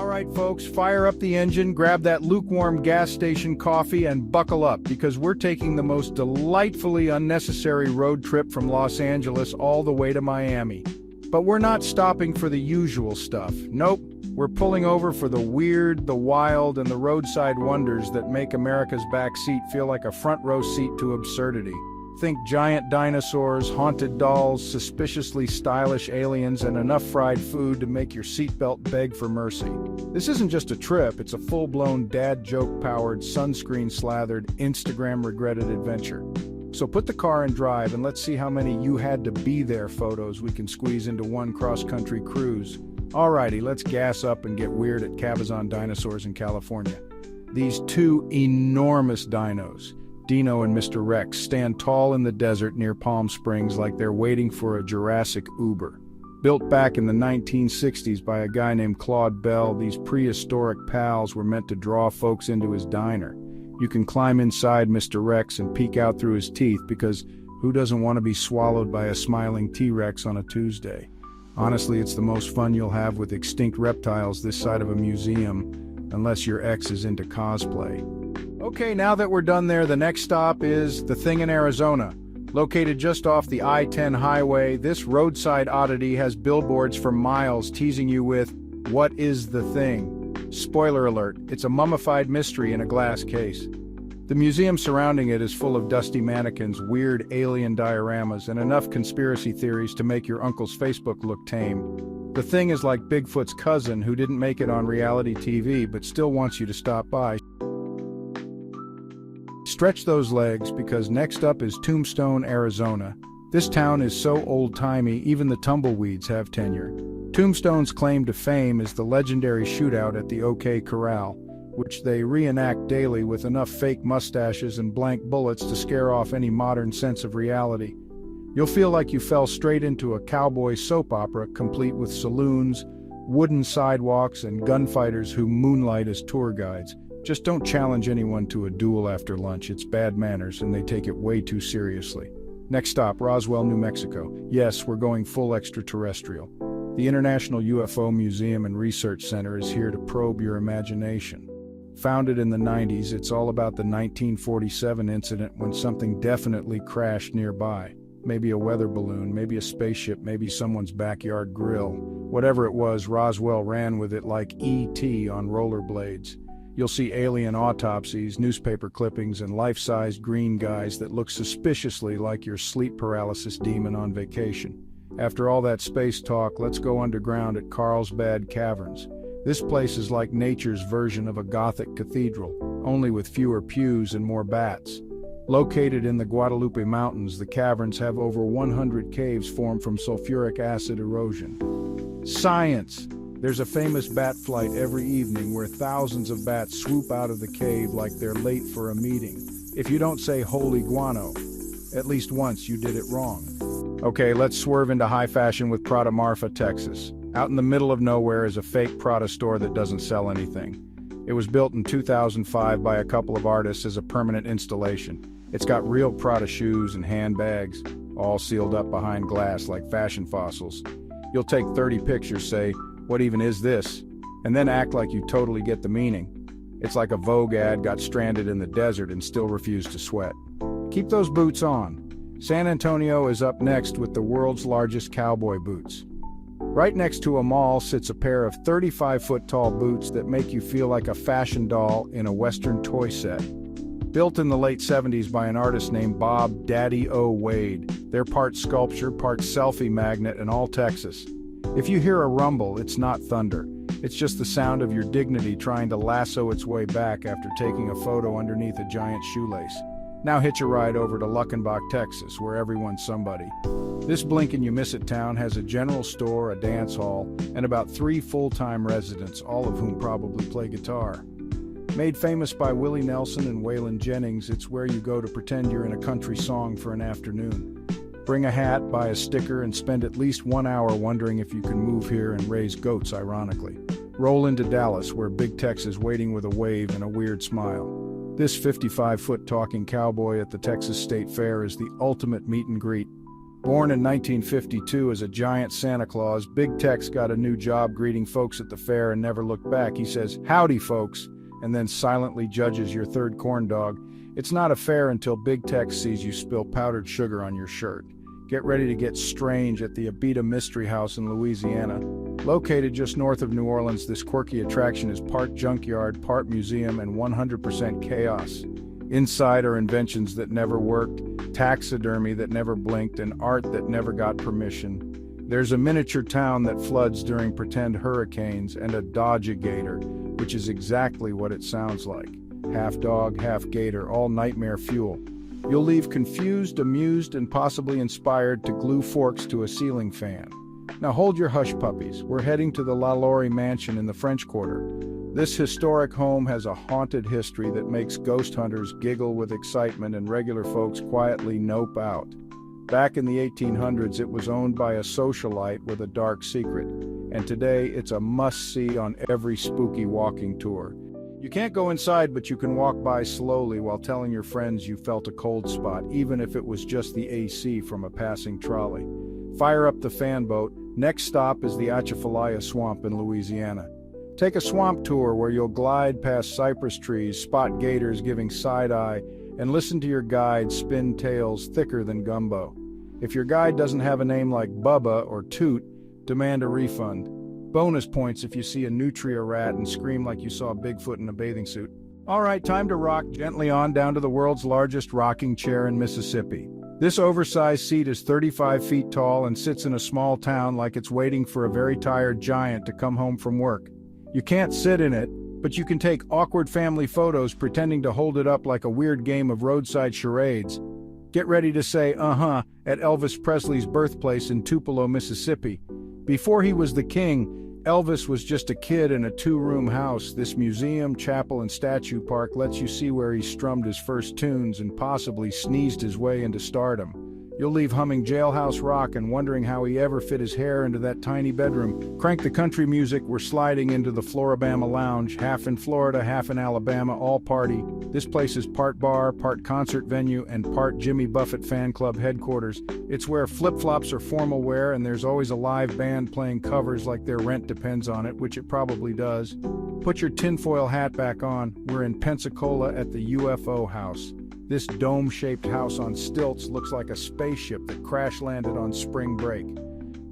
right, folks, fire up the engine, grab that lukewarm gas station coffee, and buckle up, because we're taking the most delightfully unnecessary road trip from Los Angeles all the way to Miami. But we're not stopping for the usual stuff. Nope, we're pulling over for the weird, the wild, and the roadside wonders that make America's back seat feel like a front row seat to absurdity. Think giant dinosaurs, haunted dolls, suspiciously stylish aliens, and enough fried food to make your seatbelt beg for mercy. This isn't just a trip, it's a full-blown dad joke-powered, sunscreen-slathered, Instagram-regretted adventure. So put the car in drive and let's see how many you-had-to-be-there photos we can squeeze into one cross-country cruise. Alrighty, let's gas up and get weird at Cabazon Dinosaurs in California. These two enormous dinos, Dino and Mr. Rex, stand tall in the desert near Palm Springs like they're waiting for a Jurassic Uber. Built back in the 1960s by a guy named Claude Bell, these prehistoric pals were meant to draw folks into his diner. You can climb inside Mr. Rex and peek out through his teeth, because who doesn't want to be swallowed by a smiling T-Rex on a Tuesday? Honestly, it's the most fun you'll have with extinct reptiles this side of a museum, unless your ex is into cosplay. Okay, now that we're done there, the next stop is The Thing in Arizona. Located just off the I-10 highway, this roadside oddity has billboards for miles teasing you with, "What is the thing?" Spoiler alert, it's a mummified mystery in a glass case. The museum surrounding it is full of dusty mannequins, weird alien dioramas, and enough conspiracy theories to make your uncle's Facebook look tame. The thing is like Bigfoot's cousin who didn't make it on reality TV but still wants you to stop by. Stretch those legs, because next up is Tombstone, Arizona. This town is so old-timey, even the tumbleweeds have tenure. Tombstone's claim to fame is the legendary shootout at the OK Corral, which they reenact daily with enough fake mustaches and blank bullets to scare off any modern sense of reality. You'll feel like you fell straight into a cowboy soap opera, complete with saloons, wooden sidewalks, and gunfighters who moonlight as tour guides. Just don't challenge anyone to a duel after lunch. It's bad manners, and they take it way too seriously. Next stop, Roswell, New Mexico. Yes, we're going full extraterrestrial. The International UFO Museum and Research Center is here to probe your imagination. Founded in the 90s, it's all about the 1947 incident when something definitely crashed nearby. Maybe a weather balloon, maybe a spaceship, maybe someone's backyard grill. Whatever it was, Roswell ran with it like E.T. on rollerblades. You'll see alien autopsies, newspaper clippings, and life-sized green guys that look suspiciously like your sleep paralysis demon on vacation. After all that space talk, let's go underground at Carlsbad Caverns. This place is like nature's version of a Gothic cathedral, only with fewer pews and more bats. Located in the Guadalupe Mountains, the caverns have over 100 caves formed from sulfuric acid erosion. Science! There's a famous bat flight every evening where thousands of bats swoop out of the cave like they're late for a meeting. If you don't say holy guano, at least once you did it wrong. Okay, let's swerve into high fashion with Prada Marfa, Texas. Out in the middle of nowhere is a fake Prada store that doesn't sell anything. It was built in 2005 by a couple of artists as a permanent installation. It's got real Prada shoes and handbags, all sealed up behind glass like fashion fossils. You'll take 30 pictures, say, "What even is this?" and then act like you totally get the meaning. It's like a Vogue ad got stranded in the desert and still refused to sweat. Keep those boots on. San Antonio is up next with the world's largest cowboy boots. Right next to a mall sits a pair of 35-foot-tall boots that make you feel like a fashion doll in a Western toy set. Built in the late 70s by an artist named Bob Daddy O. Wade, they're part sculpture, part selfie magnet, and all Texas. If you hear a rumble, it's not thunder. It's just the sound of your dignity trying to lasso its way back after taking a photo underneath a giant shoelace. Now hitch a ride over to Luckenbach, Texas, where everyone's somebody. This blink-and-you-miss-it town has a general store, a dance hall, and about 3 full-time residents, all of whom probably play guitar. Made famous by Willie Nelson and Waylon Jennings, it's where you go to pretend you're in a country song for an afternoon. Bring a hat, buy a sticker, and spend at least 1 hour wondering if you can move here and raise goats, ironically. Roll into Dallas, where Big Tex is waiting with a wave and a weird smile. This 55-foot talking cowboy at the Texas State Fair is the ultimate meet and greet. Born in 1952 as a giant Santa Claus, Big Tech's got a new job greeting folks at the fair and never looked back. He says, "Howdy, folks," and then silently judges your third corn dog. It's not a fair until Big Tech sees you spill powdered sugar on your shirt. Get ready to get strange at the Abita Mystery House in Louisiana. Located just north of New Orleans, this quirky attraction is part junkyard, part museum, and 100% chaos. Inside are inventions that never worked, taxidermy that never blinked, and art that never got permission. There's a miniature town that floods during pretend hurricanes, and a Dodge-a-gator, which is exactly what it sounds like. Half dog, half gator, all nightmare fuel. You'll leave confused, amused, and possibly inspired to glue forks to a ceiling fan. Now hold your hush puppies. We're heading to the La Laurie Mansion in the French Quarter. This historic home has a haunted history that makes ghost hunters giggle with excitement and regular folks quietly nope out. Back in the 1800s, it was owned by a socialite with a dark secret, and today it's a must-see on every spooky walking tour. You can't go inside, but you can walk by slowly while telling your friends you felt a cold spot, even if it was just the AC from a passing trolley. Fire up the fan boat. Next stop is the Atchafalaya Swamp in Louisiana. Take a swamp tour where you'll glide past cypress trees, spot gators giving side-eye, and listen to your guide spin tales thicker than gumbo. If your guide doesn't have a name like Bubba or Toot, demand a refund. Bonus points if you see a nutria rat and scream like you saw Bigfoot in a bathing suit. All right, time to rock gently on down to the world's largest rocking chair in Mississippi. This oversized seat is 35 feet tall and sits in a small town like it's waiting for a very tired giant to come home from work. You can't sit in it, but you can take awkward family photos pretending to hold it up like a weird game of roadside charades. Get ready to say "uh-huh" at Elvis Presley's birthplace in Tupelo, Mississippi. Before he was the king, Elvis was just a kid in a two-room house. This museum, chapel, and statue park lets you see where he strummed his first tunes and possibly sneezed his way into stardom. You'll leave humming Jailhouse Rock and wondering how he ever fit his hair into that tiny bedroom. Crank the country music, we're sliding into the Floribama Lounge, half in Florida, half in Alabama, all party. This place is part bar, part concert venue, and part Jimmy Buffett fan club headquarters. It's where flip-flops are formal wear, and there's always a live band playing covers like their rent depends on it, which it probably does. Put your tinfoil hat back on. We're in Pensacola at the UFO House. This dome-shaped house on stilts looks like a spaceship that crash-landed on spring break.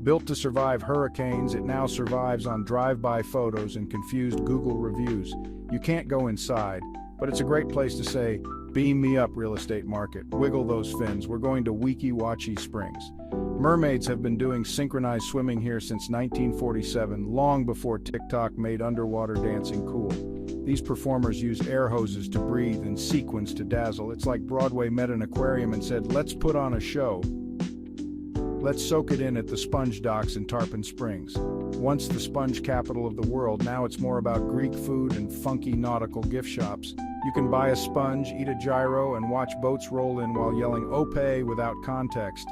Built to survive hurricanes, it now survives on drive-by photos and confused Google reviews. You can't go inside, but it's a great place to say, "Beam me up, real estate market. Wiggle those fins. We're going to Weeki Wachee Springs." Mermaids have been doing synchronized swimming here since 1947, long before TikTok made underwater dancing cool. These performers use air hoses to breathe and sequins to dazzle. It's like Broadway met an aquarium and said, "Let's put on a show." Let's soak it in at the Sponge Docks in Tarpon Springs. Once the sponge capital of the world, now it's more about Greek food and funky nautical gift shops. You can buy a sponge, eat a gyro, and watch boats roll in while yelling "Ope" without context.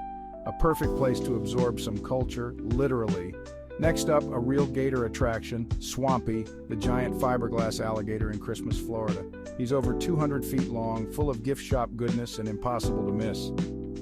A perfect place to absorb some culture, literally. Next up, a real gator attraction, Swampy, the giant fiberglass alligator in Christmas, Florida. He's over 200 feet long, full of gift shop goodness and impossible to miss.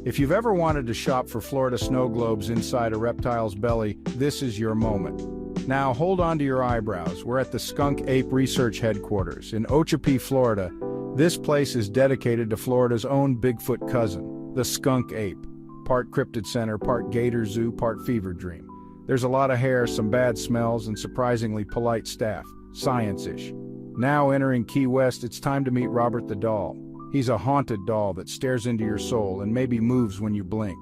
If you've ever wanted to shop for Florida snow globes inside a reptile's belly, this is your moment. Now hold on to your eyebrows. We're at the Skunk Ape Research Headquarters in Ochapee, Florida. This place is dedicated to Florida's own Bigfoot cousin, the skunk ape. Part cryptid center, part gator zoo, part fever dream. There's a lot of hair, some bad smells, and surprisingly polite staff. Science-ish. Now entering Key West, it's time to meet Robert the doll. He's a haunted doll that stares into your soul and maybe moves when you blink.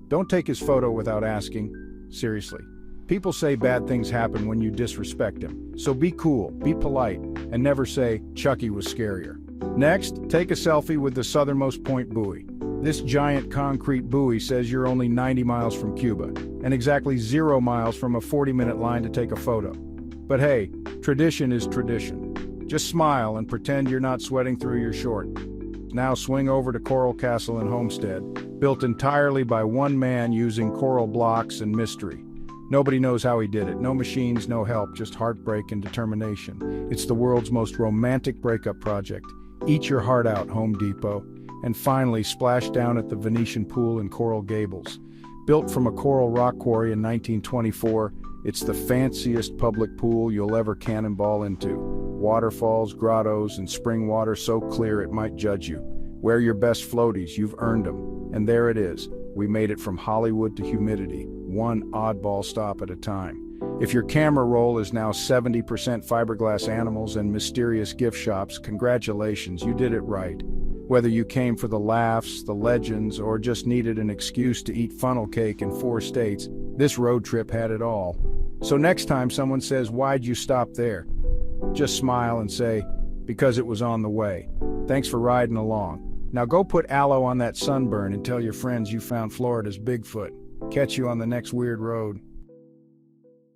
Don't take his photo without asking. Seriously. People say bad things happen when you disrespect him. So be cool, be polite, and never say, "Chucky was scarier." Next, take a selfie with the southernmost point buoy. This giant concrete buoy says you're only 90 miles from Cuba, and exactly 0 miles from a 40-minute line to take a photo. But hey, tradition is tradition. Just smile and pretend you're not sweating through your short. Now swing over to Coral Castle and Homestead, built entirely by one man using coral blocks and mystery. Nobody knows how he did it. No machines, no help, just heartbreak and determination. It's the world's most romantic breakup project. Eat your heart out, Home Depot. And finally, splash down at the Venetian pool in Coral Gables. Built from a coral rock quarry in 1924, it's the fanciest public pool you'll ever cannonball into. Waterfalls, grottos, and spring water so clear it might judge you. Wear your best floaties, you've earned them. And there it is. We made it from Hollywood to humidity, one oddball stop at a time. If your camera roll is now 70% fiberglass animals and mysterious gift shops, congratulations, you did it right. Whether you came for the laughs, the legends, or just needed an excuse to eat funnel cake in 4 states, this road trip had it all. So next time someone says, "Why'd you stop there?" just smile and say, "Because it was on the way. Thanks for riding along. Now go put aloe on that sunburn and tell your friends you found Florida's Bigfoot. Catch you on the next weird road."